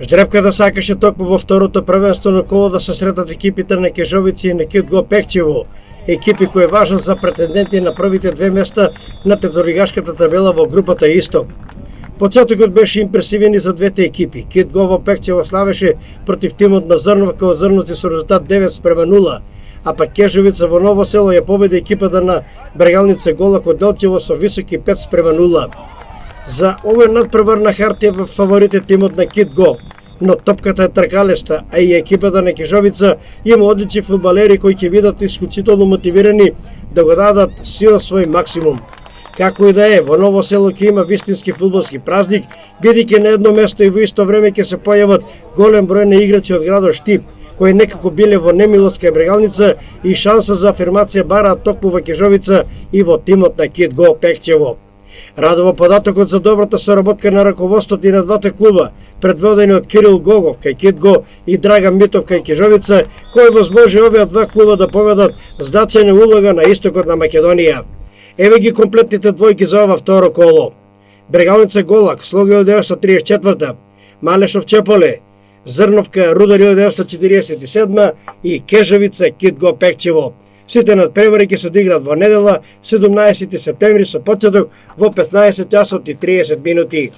Ждрепката сакаше токму во второто првенствено коло да се сретат екипите на Кежовици и на Кидго Пехчево, екипи кои важат за претенденти на првите две места на трето-лигашката табела во групата Исток. Почетокот беше импресивен и за двете екипи. Кидго во Пехчево славеше против тимот на Зрновка од Зрновци со резултат 9:0, а пак Кежовица во Ново село ја победи екипата на Брегалница Голак од Делчево со високи 5:0. За овој надпревар на хартија во фаворите тимот на Кидго, но топката е тркалеста, а и екипата на Кежовица има одлични фудбалери кои ќе бидат исклучително мотивирани да го дадат сил свој максимум. Како и да е, во Ново село ќе има вистински фудбалски празник, бидејќи на едно место и во исто време ќе се појават голем број на играчи од градот Штип, кои некако биле во немилост кај Брегалница и шанса за афирмација бараат токму во Кежовица и во тимот на Кидго Пехчево. Радува податокот за добрата соработка на раководството и на двата клуба, предводени од Кирил Гогов кај Кидго и Драган Митов кај Кежовица, кој возможи овие два клуба да поведат значајна улога на истокот на Македонија. Еве ги комплетните двојки за ова второ коло. Брегалница Голак, Слога 1934, Малешов Чеполе, Зрновка Рудар 1947 и Кежовица Кидго Пехчево. Сите надпревари ќе се одиграат во недела 17 септември со почеток во 15 часот и 30 минути.